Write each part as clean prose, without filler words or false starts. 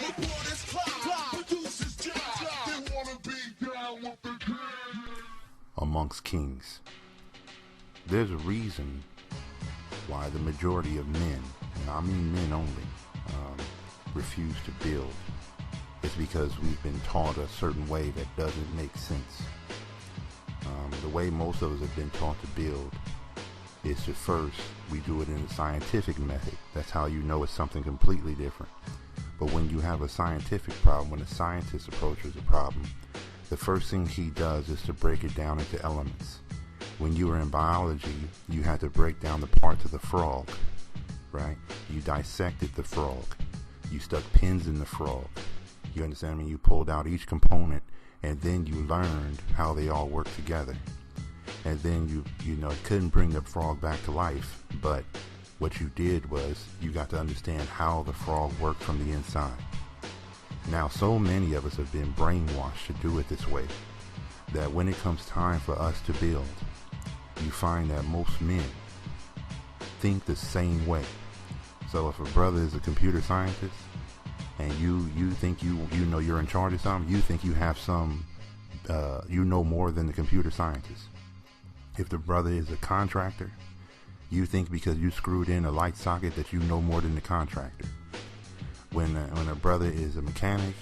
Look what it's cloud. Produces job. They wanna be down with the king. Amongst kings, there's a reason why the majority of men, and I mean men only, refuse to build. It's because we've been taught a certain way that doesn't make sense. The way most of us have been taught to build is to first, we do it in a scientific method. That's how you know it's something completely different. But when you have a scientific problem, when a scientist approaches a problem, the first thing he does is to break it down into elements. When you were in biology, you had to break down the parts of the frog, right? You dissected the frog. You stuck pins in the frog. You understand me? You pulled out each component, and then you learned how they all work together. And then you couldn't bring the frog back to life, but what you did was you got to understand how the frog worked from the inside. Now, so many of us have been brainwashed to do it this way, that when it comes time for us to build, you find that most men think the same way. So if a brother is a computer scientist, and you think you know you're in charge of something, you think you have some, you know more than the computer scientist. If the brother is a contractor, you think because you screwed in a light socket that you know more than the contractor. When a brother is a mechanic,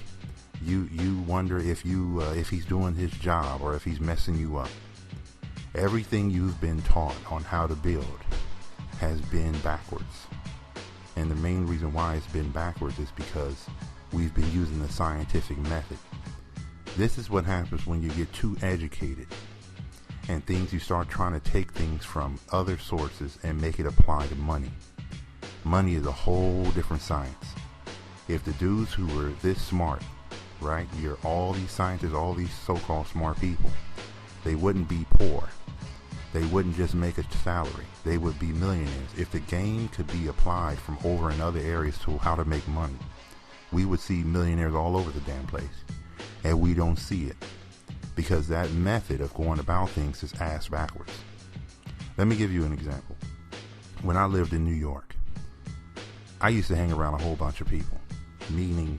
you wonder if he's doing his job or if he's messing you up. Everything you've been taught on how to build has been backwards. And the main reason why it's been backwards is because we've been using the scientific method. This is what happens when you get too educated and you start trying to take things from other sources and make it apply to money. Money is a whole different science. If the dudes who were this smart, right, you're all these scientists, all these so-called smart people, they wouldn't be poor. They wouldn't just make a salary. They would be millionaires. If the game could be applied from over in other areas to how to make money, we would see millionaires all over the damn place. And we don't see it because that method of going about things is ass backwards. Let me give you an example. When I lived in New York, I used to hang around a whole bunch of people, meaning,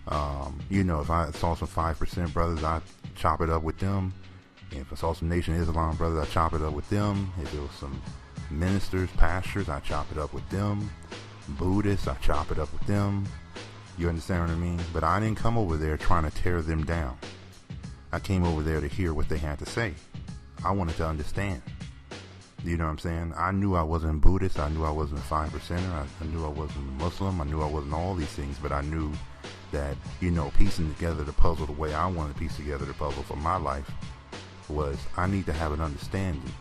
if I saw some 5% brothers, I'd chop it up with them. If I saw some Nation of Islam brothers, I'd chop it up with them. If there was some ministers, pastors, I'd chop it up with them. Buddhists, I'd chop it up with them. You understand what I mean? But I didn't come over there trying to tear them down. I came over there to hear what they had to say. I wanted to understand. You know what I'm saying? I knew I wasn't Buddhist. I knew I wasn't a 5%er. I knew I wasn't Muslim. I knew I wasn't all these things. But I knew that, piecing together the puzzle the way I wanted to piece together the puzzle for my life was I need to have an understanding.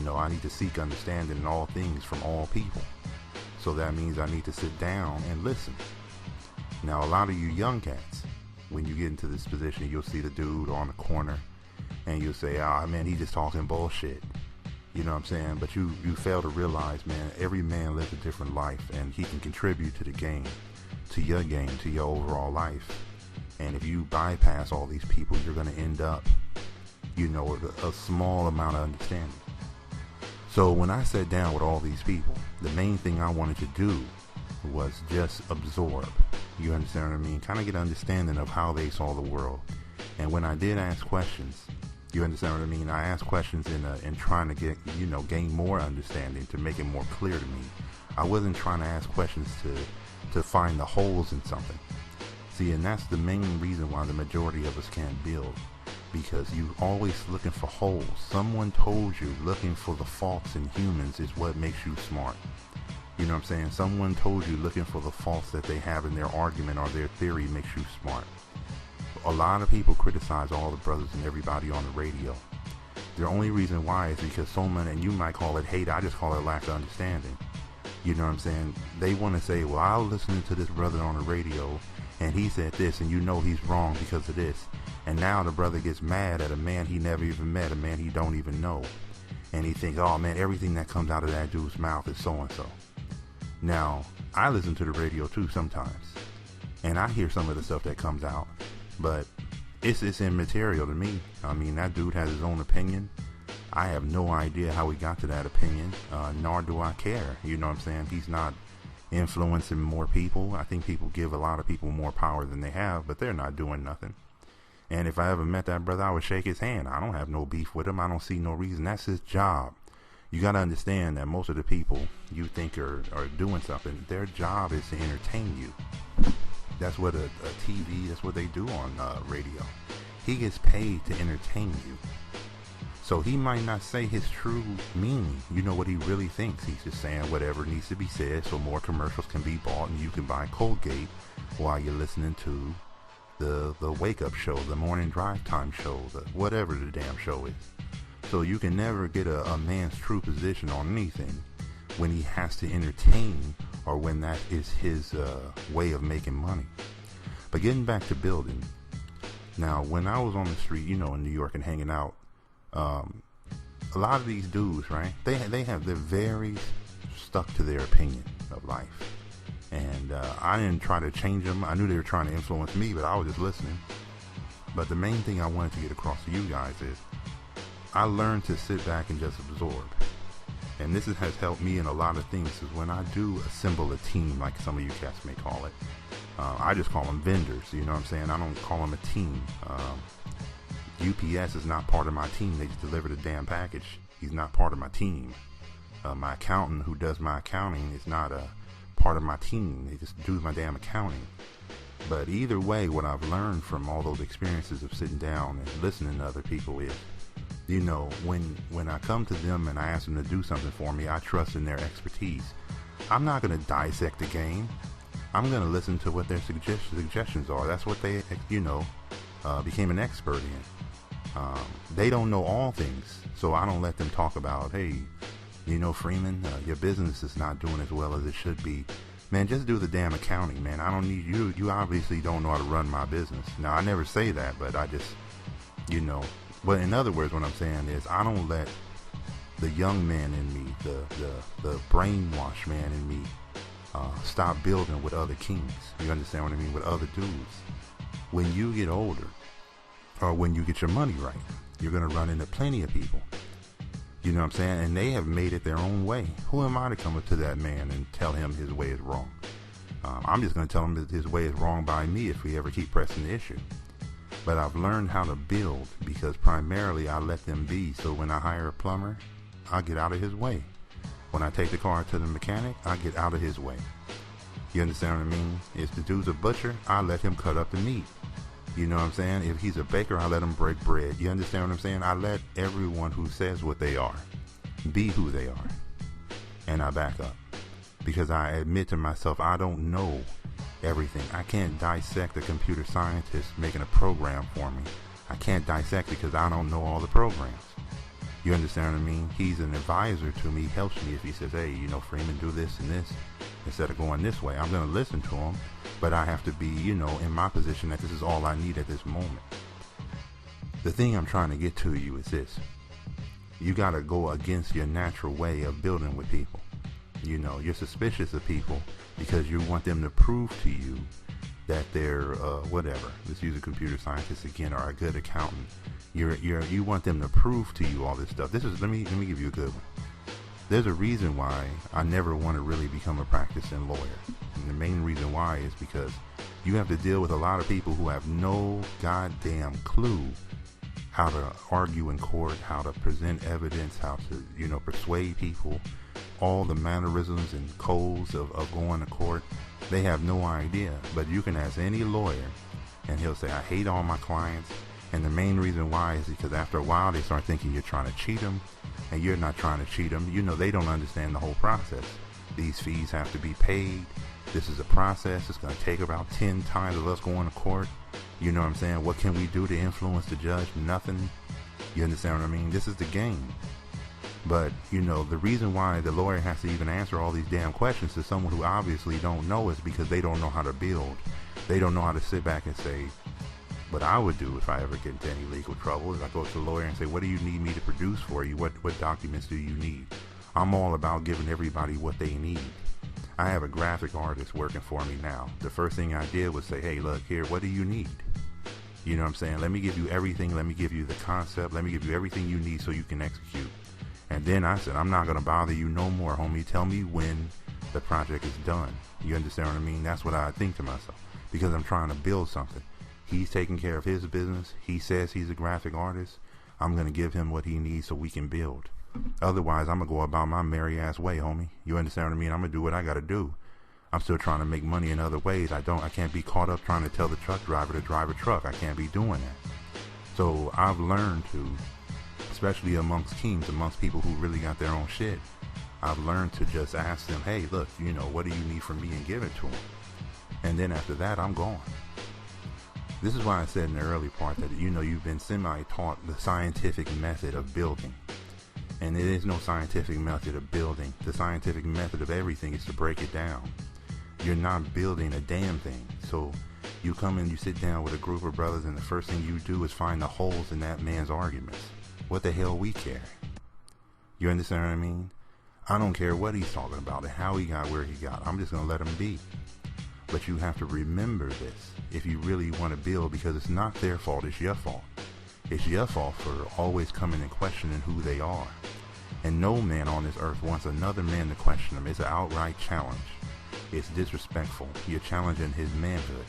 I need to seek understanding in all things from all people. So that means I need to sit down and listen. Now, a lot of you young cats, when you get into this position, you'll see the dude on the corner and you'll say, man, he just talking bullshit. You know what I'm saying? But you fail to realize, man, every man lives a different life and he can contribute to the game, to your overall life. And if you bypass all these people, you're going to end up, with a small amount of understanding. So when I sat down with all these people, the main thing I wanted to do was just absorb. You understand what I mean? Kind of get an understanding of how they saw the world. And when I did ask questions, you understand what I mean? I asked questions in trying to get, gain more understanding to make it more clear to me. I wasn't trying to ask questions to find the holes in something. See, and that's the main reason why the majority of us can't build. Because you're always looking for holes. Someone told you looking for the faults in humans is what makes you smart. You know what I'm saying? Someone told you looking for the faults that they have in their argument or their theory makes you smart. A lot of people criticize all the brothers and everybody on the radio. The only reason why is because so many, and you might call it hate, I just call it lack of understanding. You know what I'm saying? They want to say, well, I was listening to this brother on the radio and he said this and he's wrong because of this. And now the brother gets mad at a man he never even met, a man he don't even know. And he thinks, oh man, everything that comes out of that dude's mouth is so-and-so. Now, I listen to the radio too sometimes. And I hear some of the stuff that comes out. But it's immaterial to me. I mean, that dude has his own opinion. I have no idea how he got to that opinion, nor do I care. You know what I'm saying? He's not influencing more people. I think people give a lot of people more power than they have, but they're not doing nothing. And if I ever met that brother, I would shake his hand. I don't have no beef with him. I don't see no reason. That's his job. You got to understand that most of the people you think are doing something, their job is to entertain you. That's what a TV, that's what they do on radio. He gets paid to entertain you. So he might not say his true meaning. You know what he really thinks. He's just saying whatever needs to be said so more commercials can be bought and you can buy Colgate while you're listening to the wake up show, the morning drive time show, the whatever the damn show is. So you can never get a man's true position on anything when he has to entertain or when that is his way of making money. But getting back to building. Now, when I was on the street, you know, in New York and hanging out, a lot of these dudes, right? They're very stuck to their opinion of life. And I didn't try to change them. I knew they were trying to influence me, but I was just listening. But the main thing I wanted to get across to you guys is I learned to sit back and just absorb. And this has helped me in a lot of things. Is when I do assemble a team, like some of you cats may call it. I just call them vendors. You know what I'm saying? I don't call them a team. UPS is not part of my team. They just deliver the damn package. He's not part of my team. My accountant who does my accounting is not a part of my team. They just do my damn accounting. But either way, what I've learned from all those experiences of sitting down and listening to other people is, you know, when I come to them and I ask them to do something for me, I trust in their expertise. I'm not going to dissect the game. I'm going to listen to what their suggestions are. That's what they, you know, became an expert in. They don't know all things, so I don't let them talk about, hey, you know, Freeman, your business is not doing as well as it should be. Man, just do the damn accounting, man. I don't need you. You obviously don't know how to run my business. Now, I never say that, but I just, you know. But in other words, what I'm saying is I don't let the young man in me, the brainwashed man in me, stop building with other kings. You understand what I mean? With other dudes. When you get older, or when you get your money right, you're going to run into plenty of people. You know what I'm saying? And they have made it their own way. Who am I to come up to that man and tell him his way is wrong? I'm just going to tell him that his way is wrong by me if we ever keep pressing the issue. But I've learned how to build because primarily I let them be. So when I hire a plumber, I get out of his way. When I take the car to the mechanic, I get out of his way. You understand what I mean? If the dude's a butcher, I let him cut up the meat. You know what I'm saying? If he's a baker, I let him break bread. You understand what I'm saying? I let everyone who says what they are be who they are. And I back up. Because I admit to myself, I don't know everything. I can't dissect a computer scientist making a program for me. I can't dissect because I don't know all the programs. You understand what I mean? He's an advisor to me. He helps me if he says, hey, you know, Freeman, do this and this instead of going this way. I'm going to listen to him, but I have to be, you know, in my position that this is all I need at this moment. The thing I'm trying to get to you is this. You got to go against your natural way of building with people. You know, you're suspicious of people because you want them to prove to you that they're whatever. Let's use a computer scientist again, or a good accountant. You want them to prove to you all this stuff. This is let me give you a good one. There's a reason why I never want to really become a practicing lawyer. And the main reason why is because you have to deal with a lot of people who have no goddamn clue how to argue in court, how to present evidence, how to, you know, persuade people, all the mannerisms and codes of going to court. They have no idea. But you can ask any lawyer and he'll say, I hate all my clients. And the main reason why is because after a while they start thinking you're trying to cheat them, and you're not trying to cheat them. You know, they don't understand the whole process. These fees have to be paid. This is a process. It's going to take about 10 times of us going to court. You know what I'm saying? What can we do to influence the judge? Nothing. You understand what I mean? This is the game. But, you know, the reason why the lawyer has to even answer all these damn questions to someone who obviously don't know is because they don't know how to build. They don't know how to sit back and say, what I would do if I ever get into any legal trouble is I go to the lawyer and say, what do you need me to produce for you? What documents do you need? I'm all about giving everybody what they need. I have a graphic artist working for me now. The first thing I did was say, hey, look here, what do you need? You know what I'm saying? Let me give you everything. Let me give you the concept. Let me give you everything you need so you can execute. And then I said, I'm not going to bother you no more, homie. Tell me when the project is done. You understand what I mean? That's what I think to myself, because I'm trying to build something. He's taking care of his business. He says he's a graphic artist. I'm going to give him what he needs so we can build. Otherwise, I'm going to go about my merry ass way, homie. You understand what I mean? I'm going to do what I got to do. I'm still trying to make money in other ways. I can't be caught up trying to tell the truck driver to drive a truck. I can't be doing that. So I've learned to, especially amongst kings, amongst people who really got their own shit, I've learned to just ask them, hey, look, what do you need from me, and give it to them. And then after that, I'm gone. This is why I said in the early part that, you've been semi-taught the scientific method of building. And there is no scientific method of building. The scientific method of everything is to break it down. You're not building a damn thing. So you come in, you sit down with a group of brothers, and the first thing you do is find the holes in that man's arguments. What the hell we care? You understand what I mean? I don't care what he's talking about and how he got where he got. I'm just going to let him be. But you have to remember this if you really want to build, because it's not their fault, it's your fault. It's your fault for always coming and questioning who they are. And no man on this earth wants another man to question them. It's an outright challenge. It's disrespectful. You're challenging his manhood.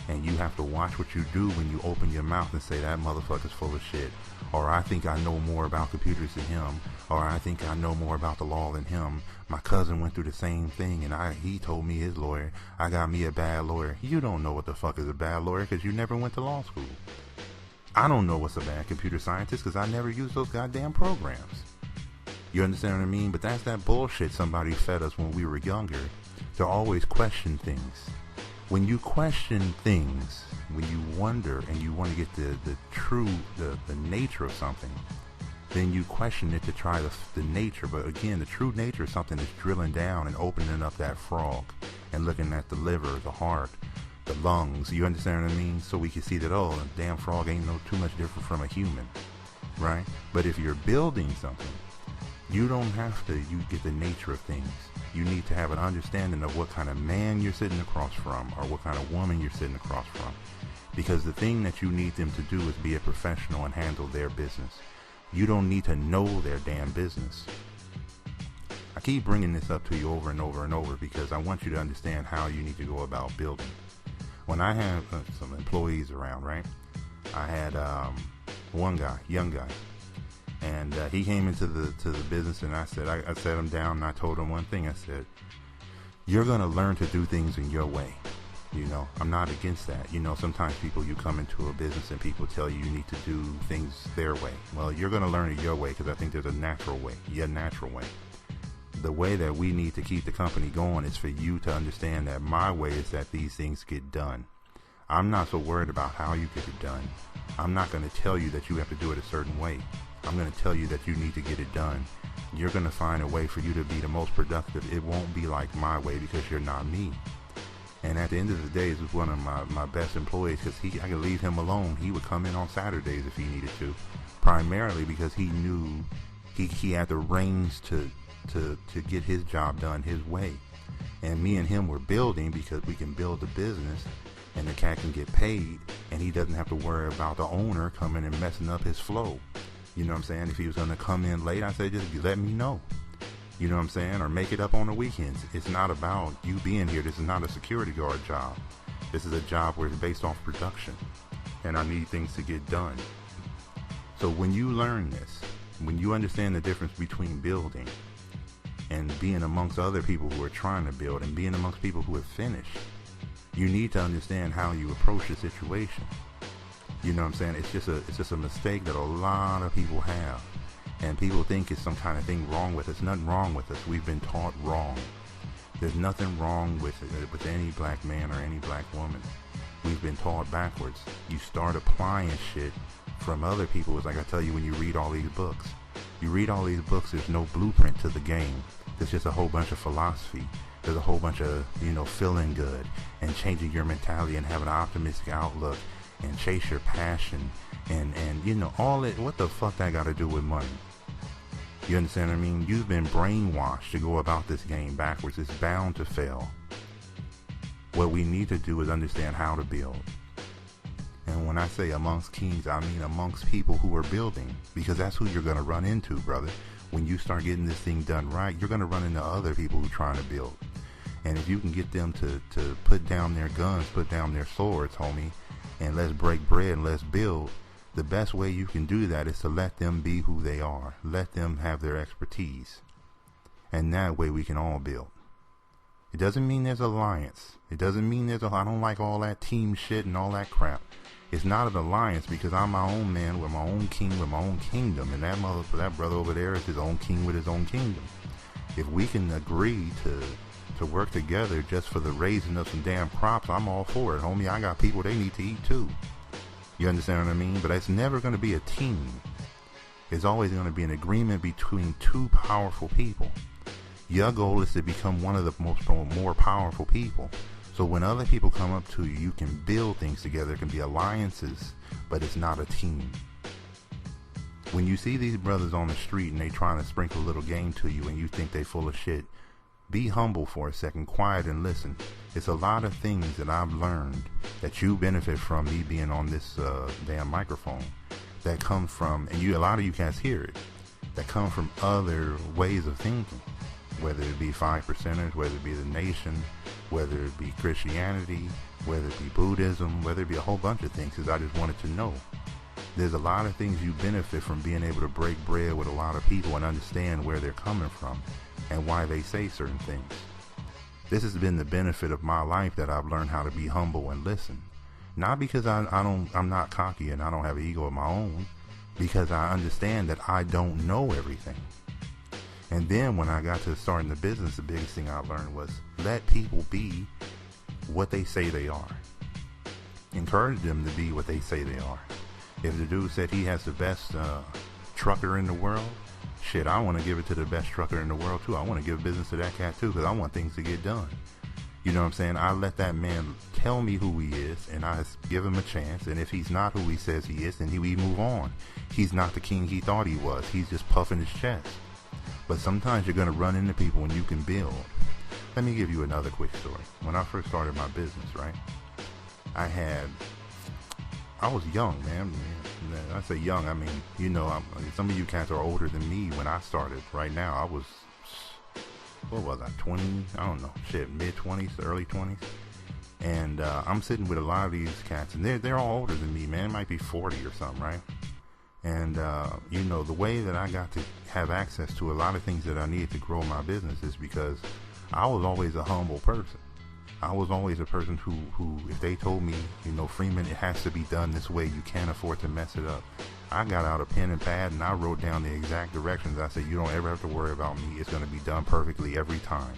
And you have to watch what you do when you open your mouth and say that motherfucker's full of shit. Or I think I know more about computers than him. Or I think I know more about the law than him. My cousin went through the same thing and he told me his lawyer. I got me a bad lawyer. You don't know what the fuck is a bad lawyer because you never went to law school. I don't know what's a bad computer scientist because I never used those goddamn programs. You understand what I mean? But that's that bullshit somebody fed us when we were younger, to always question things. When you question things, when you wonder and you want to get the nature of something, then you question it to try the nature. But again, the true nature is something that's drilling down and opening up that frog and looking at the liver, the heart, the lungs. You understand what I mean? So we can see that, a damn frog ain't no too much different from a human, right? But if you're building something, you don't have to, you get the nature of things. You need to have an understanding of what kind of man you're sitting across from, or what kind of woman you're sitting across from. Because the thing that you need them to do is be a professional and handle their business. You don't need to know their damn business. I keep bringing this up to you over and over and over because I want you to understand how you need to go about building. When I have some employees around, right? I had one guy, young guy, and he came into the business, and I sat him down and I told him one thing. I said, you're going to learn to do things in your way. I'm not against that. Sometimes you come into a business and people tell you need to do things their way. Well, you're going to learn it your way because I think there's a natural way, natural way. The way that we need to keep the company going is for you to understand that my way is that these things get done. I'm not so worried about how you get it done. I'm not going to tell you that you have to do it a certain way. I'm going to tell you that you need to get it done. You're going to find a way for you to be the most productive. It won't be like my way because you're not me. And at the end of the day, this was one of my best employees because I could leave him alone. He would come in on Saturdays if he needed to, primarily because he knew he had the reins to get his job done his way. And me and him were building because we can build the business and the cat can get paid and he doesn't have to worry about the owner coming and messing up his flow. You know what I'm saying? If he was going to come in late, I say just let me know. You know what I'm saying? Or make it up on the weekends. It's not about you being here. This is not a security guard job. This is a job where it's based off production. And I need things to get done. So when you learn this, when you understand the difference between building and being amongst other people who are trying to build and being amongst people who have finished, you need to understand how you approach the situation. You know what I'm saying? It's just a mistake that a lot of people have. And people think it's some kind of thing wrong with us. Nothing wrong with us. We've been taught wrong. There's nothing wrong with any black man or any black woman. We've been taught backwards. You start applying shit from other people. It's like I tell you when you read all these books. You read all these books, there's no blueprint to the game. There's just a whole bunch of philosophy. There's a whole bunch of, feeling good and changing your mentality and having an optimistic outlook and chase your passion and all it. What the fuck that got to do with money? You understand what I mean? You've been brainwashed to go about this game backwards. It's bound to fail. What we need to do is understand how to build. And when I say amongst kings, I mean amongst people who are building, because that's who you're going to run into, brother. When you start getting this thing done right, you're going to run into other people who are trying to build. And if you can get them to put down their guns, put down their swords, homie, and let's break bread and let's build, the best way you can do that is to let them be who they are. Let them have their expertise. And that way we can all build. It doesn't mean there's alliance. It doesn't mean I don't like all that team shit and all that crap. It's not an alliance because I'm my own man with my own king with my own kingdom. And that brother over there is his own king with his own kingdom. If we can agree to work together just for the raising of some damn crops, I'm all for it, homie. I got people they need to eat too. You understand what I mean? But it's never going to be a team. It's always going to be an agreement between two powerful people. Your goal is to become one of the more powerful people. So when other people come up to you, you can build things together. It can be alliances, but it's not a team. When you see these brothers on the street and they trying to sprinkle a little game to you and you think they full of shit, be humble for a second, quiet and listen. It's a lot of things that I've learned that you benefit from me being on this damn microphone that come from, and a lot of you cats hear it, that come from other ways of thinking. Whether it be 5%ers, whether it be the nation, whether it be Christianity, whether it be Buddhism, whether it be a whole bunch of things, because I just wanted to know. There's a lot of things you benefit from being able to break bread with a lot of people and understand where they're coming from and why they say certain things. This has been the benefit of my life, that I've learned how to be humble and listen. Not because I'm not cocky and I don't have an ego of my own, because I understand that I don't know everything. And then when I got to starting the business, the biggest thing I learned was let people be what they say they are. Encourage them to be what they say they are. If the dude said he has the best trucker in the world, shit, I want to give it to the best trucker in the world too. I want to give business to that cat too, because I want things to get done. You know what I'm saying? I let that man tell me who he is, and I give him a chance. And if he's not who he says he is, then we move on. He's not the king he thought he was. He's just puffing his chest. But sometimes you're going to run into people and you can build. Let me give you another quick story. When I first started my business, right? I was young, man. I say young, I mean, you know, some of you cats are older than me when I started. Right now, I was, what was I, 20? I don't know, shit, mid-20s, early 20s. And I'm sitting with a lot of these cats, and they're all older than me, man. It might be 40 or something, right? And, you know, the way that I got to have access to a lot of things that I needed to grow my business is because I was always a humble person. I was always a person who if they told me, you know, Freeman, it has to be done this way, you can't afford to mess it up, I got out a pen and pad and I wrote down the exact directions. I said, you don't ever have to worry about me. It's going to be done perfectly every time.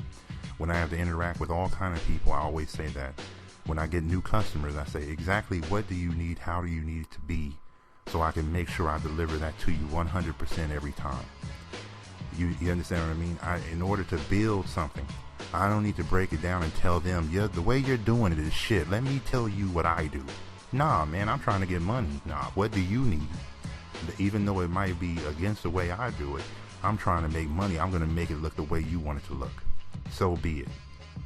When I have to interact with all kind of people, I always say that. When I get new customers, I say, exactly what do you need, how do you need it to be, so I can make sure I deliver that to you 100% every time. You understand what I mean? In order to build something, I don't need to break it down and tell them, yeah, the way you're doing it is shit. Let me tell you what I do. Nah, man, I'm trying to get money. Nah, what do you need? Even though it might be against the way I do it, I'm trying to make money. I'm going to make it look the way you want it to look. So be it.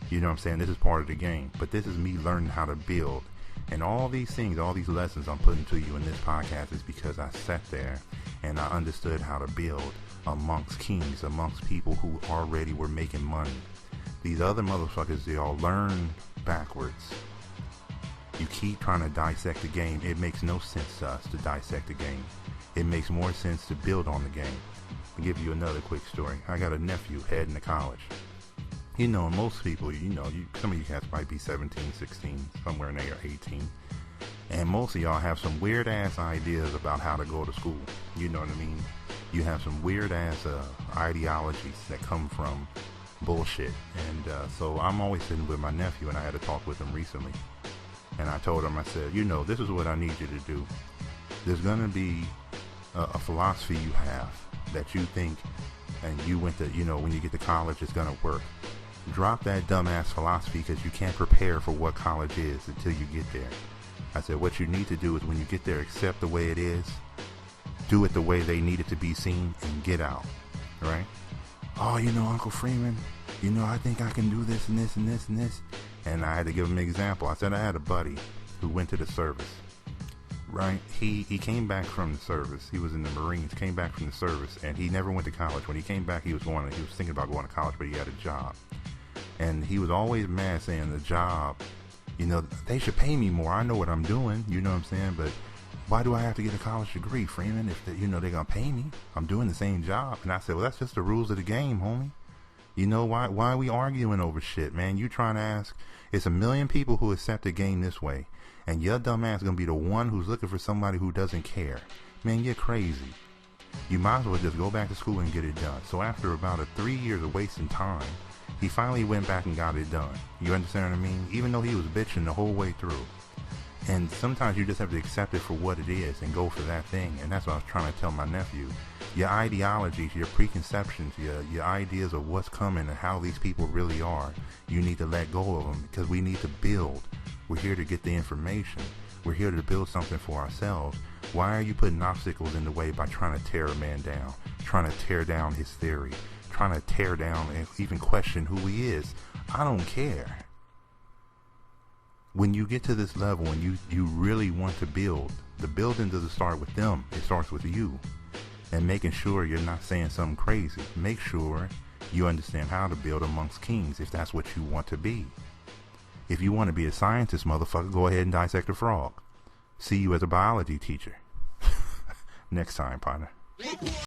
You know what I'm saying? This is part of the game. But this is me learning how to build. And all these things, all these lessons I'm putting to you in this podcast is because I sat there and I understood how to build amongst kings, amongst people who already were making money. These other motherfuckers, they all learn backwards. You keep trying to dissect the game. It makes no sense to us to dissect the game. It makes more sense to build on the game. I'll give you another quick story. I got a nephew heading to college. You know, most people, you know, some of you cats might be 17, 16, somewhere in there, 18. And most of y'all have some weird ass ideas about how to go to school. You know what I mean? You have some weird ass ideologies that come from bullshit. And so I'm always sitting with my nephew, and I had a talk with him recently. And I told him, I said, you know, this is what I need you to do. There's going to be a philosophy you have that you think, and you went to, you know, when you get to college, it's going to work. Drop that dumbass philosophy, because you can't prepare for what college is until you get there. I said, what you need to do is when you get there, accept the way it is, do it the way they need it to be seen, and get out, right? Oh, you know, Uncle Freeman, you know, I think I can do this and this and this and this. And I had to give him an example. I said I had a buddy who went to the service, right? He came back from the service. He was in the Marines, came back from the service, and he never went to college. When he came back, he was thinking about going to college, but he had a job. And he was always mad, saying the job, they should pay me more. I know what I'm doing, you know what I'm saying? But why do I have to get a college degree, Freeman, if they're going to pay me? I'm doing the same job. And I said, well, that's just the rules of the game, homie. Why are we arguing over shit, man? You trying to ask, it's a million people who accept the game this way, and your dumb ass going to be the one who's looking for somebody who doesn't care. Man, you're crazy. You might as well just go back to school and get it done. So after about 3 years of wasting time, he finally went back and got it done. You understand what I mean? Even though he was bitching the whole way through. And sometimes you just have to accept it for what it is and go for that thing. And that's what I was trying to tell my nephew. Your ideologies, your preconceptions, your ideas of what's coming and how these people really are, you need to let go of them, because we need to build. We're here to get the information. We're here to build something for ourselves. Why are you putting obstacles in the way by trying to tear a man down, trying to tear down his theory, trying to tear down and even question who he is? I don't care. When you get to this level and you really want to build, the building doesn't start with them. It starts with you. And making sure you're not saying something crazy. Make sure you understand how to build amongst kings if that's what you want to be. If you want to be a scientist, motherfucker, go ahead and dissect a frog. See you as a biology teacher. Next time, partner.